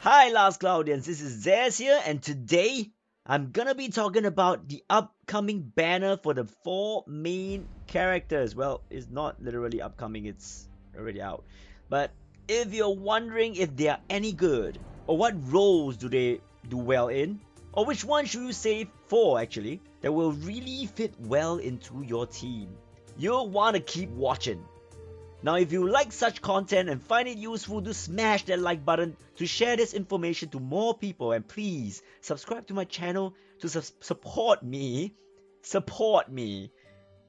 Hi last Cloudians, this is Zez here, and today I'm gonna be talking about the upcoming banner for the 4 main characters. Well, it's not literally upcoming, it's already out. But if you're wondering if they are any good, or what roles do they do well in, or which one should you save for actually, that will really fit well into your team, you'll wanna keep watching. Now, if you like such content and find it useful, do smash that like button to share this information to more people, and please subscribe to my channel to support me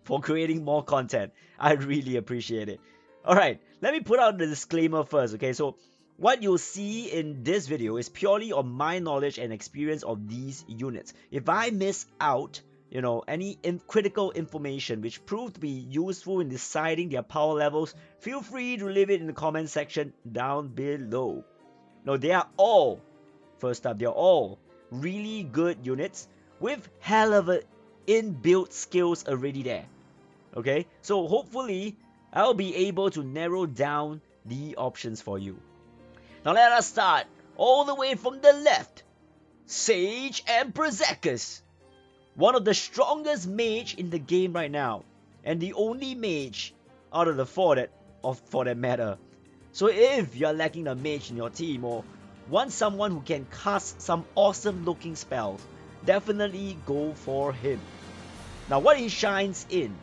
for creating more content. I really appreciate it. Alright, let me put out the disclaimer first, okay? So, what you'll see in this video is purely on my knowledge and experience of these units. If I miss out any critical information which proved to be useful in deciding their power levels, feel free to leave it in the comment section down below. Now, they are all really good units with hell of a inbuilt skills already there. Okay, so hopefully I'll be able to narrow down the options for you. Now let us start all the way from the left. Sage and Berserkers. One of the strongest mage in the game right now, and the only mage out of the 4 for that matter. So if you're lacking a mage in your team or want someone who can cast some awesome looking spells, definitely go for him. Now what he shines in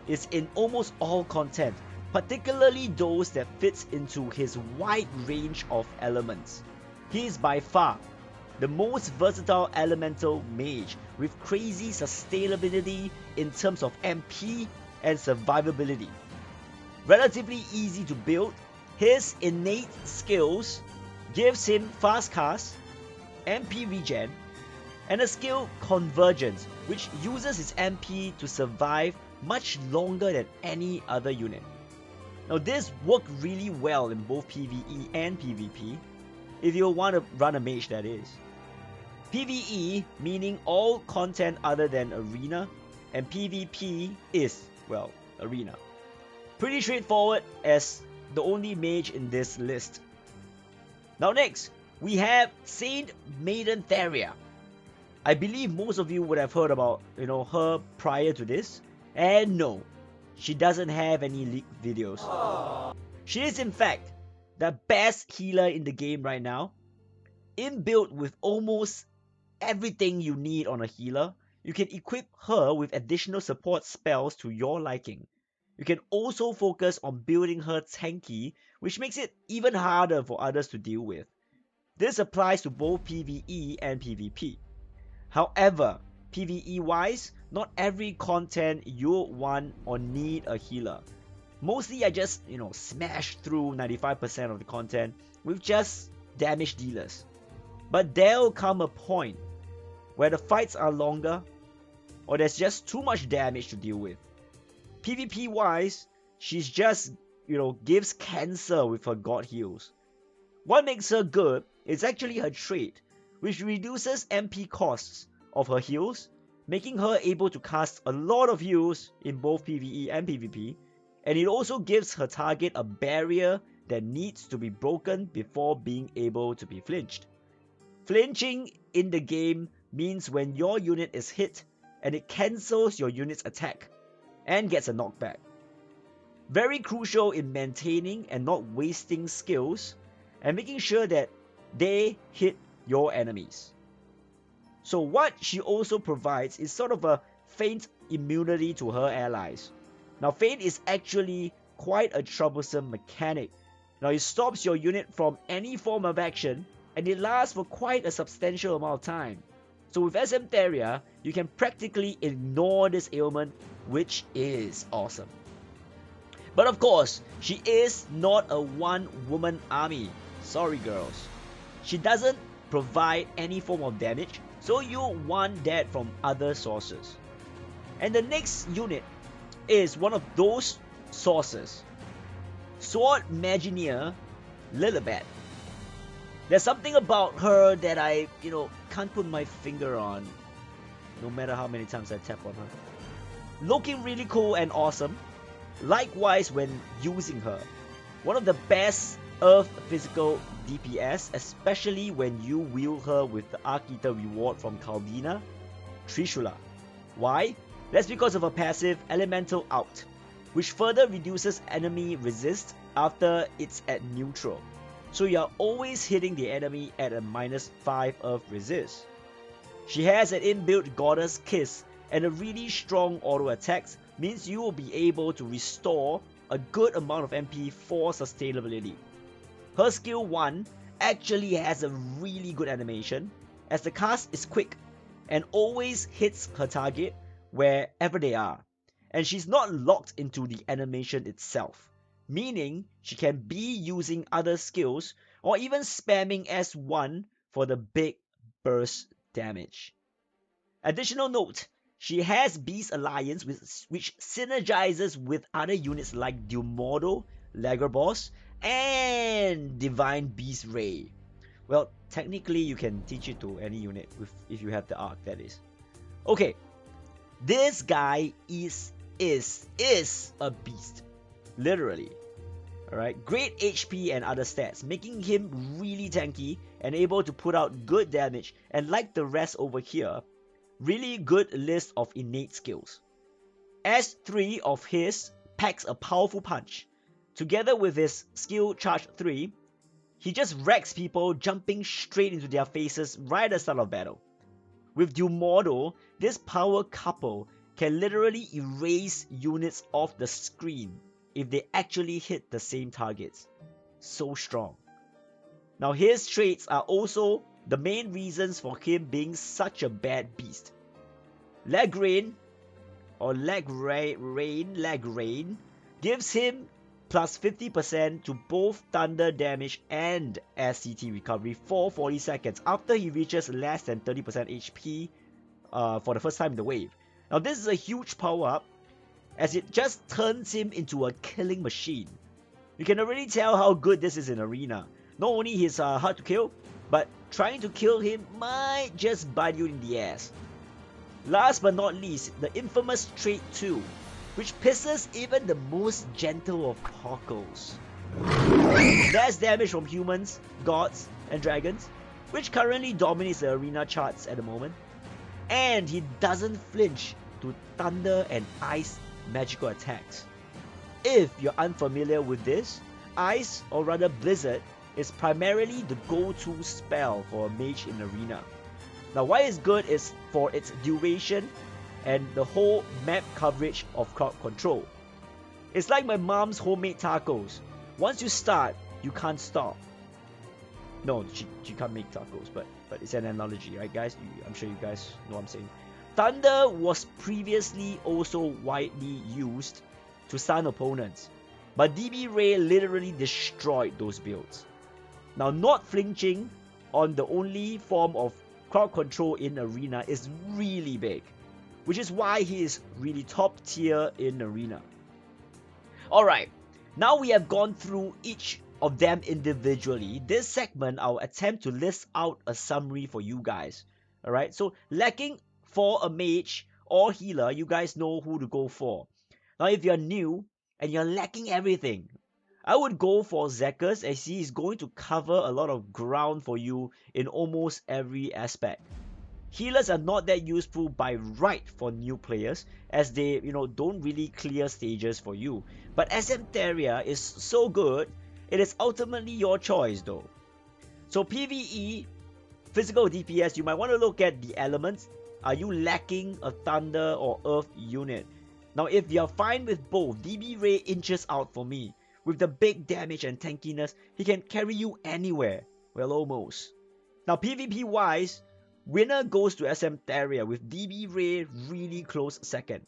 is in almost all content, particularly those that fits into his wide range of elements. He is by far the most versatile elemental mage with crazy sustainability in terms of MP and survivability. Relatively easy to build, his innate skills gives him fast cast, MP regen, and a skill Convergence, which uses his MP to survive much longer than any other unit. Now this worked really well in both PvE and PvP, if you want to run a mage, that is. PvE meaning all content other than arena, and PvP is, well, arena. Pretty straightforward as the only mage in this list. Now next, we have Stmtaria. I believe most of you would have heard about her prior to this, and no, she doesn't have any leaked videos. She is in fact the best healer in the game right now, inbuilt with almost everything you need on a healer. You can equip her with additional support spells to your liking. You can also focus on building her tanky, which makes it even harder for others to deal with. This applies to both PvE and PvP. However, PvE wise, not every content you want or need a healer. Mostly I just smash through 95% of the content with just damage dealers. But there'll come a point where the fights are longer or there's just too much damage to deal with. PvP wise, she's just gives cancer with her god heals. What makes her good is actually her trait, which reduces MP costs of her heals, making her able to cast a lot of heals in both PvE and PvP, and it also gives her target a barrier that needs to be broken before being able to be flinched. Flinching in the game means when your unit is hit and it cancels your unit's attack and gets a knockback. Very crucial in maintaining and not wasting skills and making sure that they hit your enemies. So what she also provides is sort of a feint immunity to her allies. Now feint is actually quite a troublesome mechanic. Now it stops your unit from any form of action and it lasts for quite a substantial amount of time. So with Stmtaria, you can practically ignore this ailment, which is awesome. But of course, she is not a one-woman army. Sorry girls. She doesn't provide any form of damage, so you'll want that from other sources. And the next unit is one of those sources. Swordimagineer Lilibet. There's something about her that I, can't put my finger on, no matter how many times I tap on her. Looking really cool and awesome. Likewise when using her. One of the best Earth physical DPS, especially when you wield her with the Arc Eater reward from Cloudia, Trishula. Why? That's because of her passive Elemental Out, which further reduces enemy resist after it's at neutral. So you're always hitting the enemy at a -5 Earth resist. She has an inbuilt Goddess Kiss, and a really strong auto attacks means you will be able to restore a good amount of MP for sustainability. Her skill 1 actually has a really good animation, as the cast is quick and always hits her target wherever they are, and she's not locked into the animation itself, meaning she can be using other skills or even spamming S1 for the big burst damage. Additional note, she has Beast Alliance which synergizes with other units like Dumodo, Lagerboss, and Divine Beast Ray. Well, technically you can teach it to any unit if you have the arc, that is. Okay, this guy is a beast, literally. Alright, great HP and other stats, making him really tanky and able to put out good damage, and like the rest over here, really good list of innate skills. S3 of his packs a powerful punch. Together with his skill charge 3, he just wrecks people, jumping straight into their faces right at the start of battle. With Dumodo, this power couple can literally erase units off the screen if they actually hit the same targets. So strong. Now his traits are also the main reasons for him being such a bad beast. Leg Rain gives him plus 50% to both thunder damage and SCT recovery for 40 seconds after he reaches less than 30% HP for the first time in the wave. Now this is a huge power up, as it just turns him into a killing machine. You can already tell how good this is in arena. Not only he's hard to kill, but trying to kill him might just bite you in the ass. Last but not least, the infamous trait 2, which pisses even the most gentle of Pockles. Less damage from humans, gods, and dragons, which currently dominates the arena charts at the moment. And he doesn't flinch to thunder and ice magical attacks. If you're unfamiliar with this, Ice, or rather Blizzard, is primarily the go-to spell for a mage in arena. Now why it's good is for its duration and the whole map coverage of crowd control. It's like my mom's homemade tacos. Once you start, you can't stop. No, she can't make tacos, but it's an analogy, right guys? I'm sure you guys know what I'm saying. Thunder was previously also widely used to stun opponents, but DB Ray literally destroyed those builds. Now not flinching on the only form of crowd control in arena is really big, which is why he is really top tier in arena. Alright, now we have gone through each of them individually. This segment I'll attempt to list out a summary for you guys. Alright, so lacking for a mage or healer, you guys know who to go for. Now if you're new and you're lacking everything, I would go for Zekers, as he is going to cover a lot of ground for you in almost every aspect. Healers are not that useful by right for new players, as they don't really clear stages for you. But Stmtaria is so good, it is ultimately your choice though. So PvE, physical DPS, you might want to look at the elements. Are you lacking a thunder or earth unit? Now if you're fine with both, DB Ray inches out for me. With the big damage and tankiness, he can carry you anywhere. Well, almost. Now PvP wise, winner goes to Stmtaria with DB Ray really close second.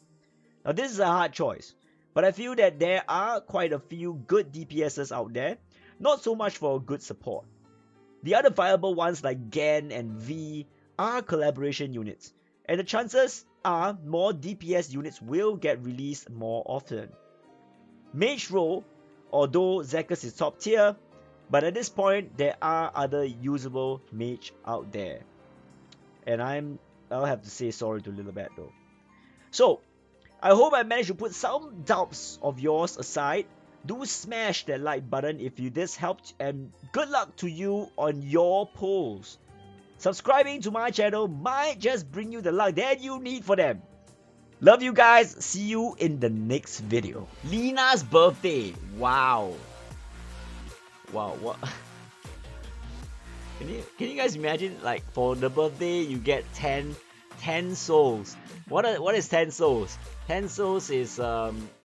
Now this is a hard choice, but I feel that there are quite a few good DPSs out there, not so much for good support. The other viable ones like Gan and V are collaboration units, and the chances are more DPS units will get released more often. Mage role, although Zekers is top tier, but at this point there are other usable mage out there. And I'll have to say sorry to Lilibet though. So, I hope I managed to put some doubts of yours aside do smash that like button if this helped, and good luck to you on your polls. Subscribing to my channel might just bring you the luck that you need for them. Love you guys. See you in the next video. Lena's birthday. Wow. Wow, what? Can you guys imagine, like, for the birthday you get 10 souls. What is 10 souls? 10 souls is